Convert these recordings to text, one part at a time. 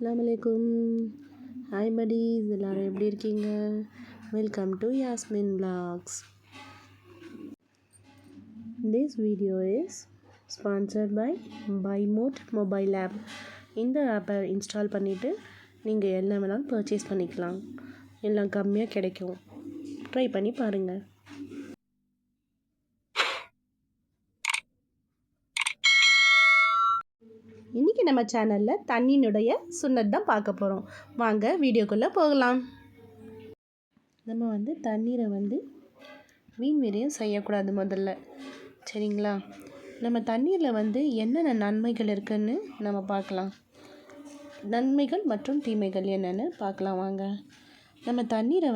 அஸ்ஸலாமு hi buddies, எல்லாரும் எப்படி இருக்கீங்க? Welcome to Yasmin vlogs. This video is sponsored by BuyMode mobile app. இந்த ஆப்பை இன்ஸ்டால் பண்ணிவிட்டு நீங்கள் என்ன வேணாலும் பர்ச்சேஸ் பண்ணிக்கலாம். எல்லாம் கம்மியாக கிடைக்கும். ட்ரை பண்ணி பாருங்கள். இன்றைக்கி நம்ம சேனலில் தண்ணியினுடைய சுன்னத் தான் பார்க்க போகிறோம். வாங்க வீடியோக்குள்ளே போகலாம். நம்ம தண்ணீரை வீண் விரயம் செய்யக்கூடாது முதல்ல, சரிங்களா? நம்ம தண்ணீரில் என்னென்ன நன்மைகள் இருக்குதுன்னு நம்ம பார்க்கலாம். நன்மைகள் மற்றும் தீமைகள் என்னென்னு பார்க்கலாம் வாங்க. நம்ம தண்ணீரை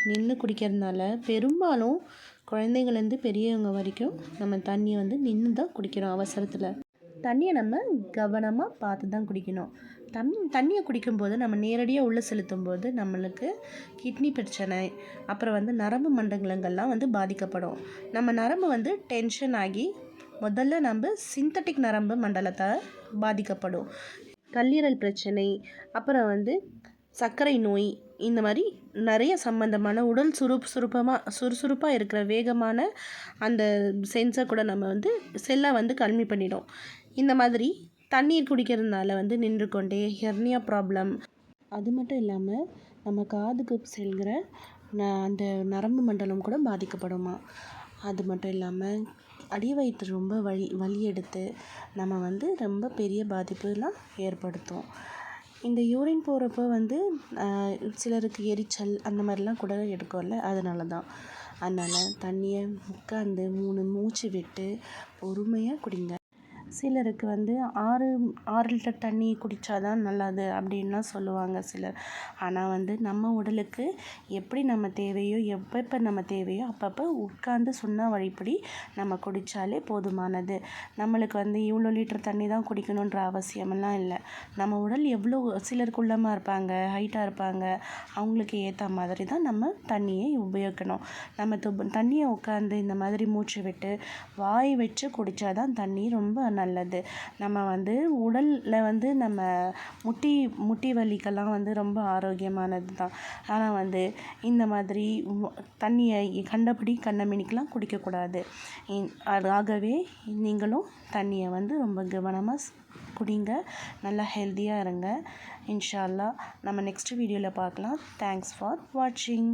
நின்று குடிக்கிறதுனால பெரும்பாலும் குழந்தைங்கள்லேருந்து பெரியவங்க வரைக்கும் நம்ம தண்ணியை நின்று தான் குடிக்கிறோம். அவசரத்தில் தண்ணியை நம்ம கவனமாக பார்த்து தான் குடிக்கணும். தண்ணியை குடிக்கும்போது நம்ம நேரடியாக உள்ளே செலுத்தும் போது நம்மளுக்கு கிட்னி பிரச்சனை, அப்புறம் நரம்பு மண்டலங்கள்லாம் பாதிக்கப்படும். நம்ம நரம்பு டென்ஷன் ஆகி முதல்ல நம்ம சிந்தட்டிக் நரம்பு மண்டலத்தை பாதிக்கப்படும். கல்லீரல் பிரச்சனை, அப்புறம் சர்க்கரை நோய், இந்த மாதிரி நிறைய சம்மந்தமான உடல் சுறுசுறுப்பாக இருக்கிற வேகமான அந்த சென்ஸை கூட நம்ம செல்லை கம்மி பண்ணிடும். இந்த மாதிரி தண்ணீர் குடிக்கிறதுனால நின்று கொண்டே ஹெர்னியா ப்ராப்ளம், அது மட்டும் இல்லாமல் நம்ம காதுக்கு செல்கிற அந்த நரம்பு மண்டலம் கூட பாதிக்கப்படுமா. அது மட்டும் இல்லாமல் அடிவயிற்று ரொம்ப வலி எடுத்து நம்ம ரொம்ப பெரிய பாதிப்புலாம் ஏற்படுத்தும். இந்த யூரின் போகிறப்போ சிலருக்கு எரிச்சல் அந்த மாதிரிலாம் கூட எடுக்கும்ல, அதனால் தண்ணியை உட்காந்து 3 மூச்சு விட்டு பொறுமையாக குடிங்க. சிலருக்கு 6 லிட்டர் தண்ணி குடித்தாதான் நல்லது அப்படின்லாம் சொல்லுவாங்க சிலர். ஆனால் நம்ம உடலுக்கு எப்படி நம்ம தேவையோ, எப்பப்போ நம்ம தேவையோ அப்பப்போ உட்காந்து சொன்ன வழிப்படி நம்ம குடித்தாலே போதுமானது. நம்மளுக்கு இவ்வளோ லிட்டர் தண்ணி தான் குடிக்கணுன்ற அவசியமெல்லாம் இல்லை. நம்ம உடல் எவ்வளோ, சிலருக்கு உள்ளமாக இருப்பாங்க, ஹைட்டாக இருப்பாங்க, அவங்களுக்கு ஏற்ற மாதிரி தான் நம்ம தண்ணியை உபயோகிக்கணும். நம்ம தண்ணியை உட்காந்து இந்த மாதிரி மூச்சு விட்டு வாய் வச்சு குடித்தாதான் தண்ணி ரொம்ப நல்லது. நம்ம உடலில் நம்ம முட்டி வலிக்கெல்லாம் ரொம்ப ஆரோக்கியமானது தான். ஆனால் இந்த மாதிரி தண்ணியை கண்டபடி கண்ணமேனிக்கெலாம் குடிக்கக்கூடாது. ஆகவே நீங்களும் தண்ணியை ரொம்ப கவனமாக குடிங்க. நல்லா ஹெல்த்தியாக இருங்க. இன்ஷா அல்லாஹ் நம்ம நெக்ஸ்ட் வீடியோவில் பார்க்கலாம். தேங்க்ஸ் ஃபார் வாட்சிங்.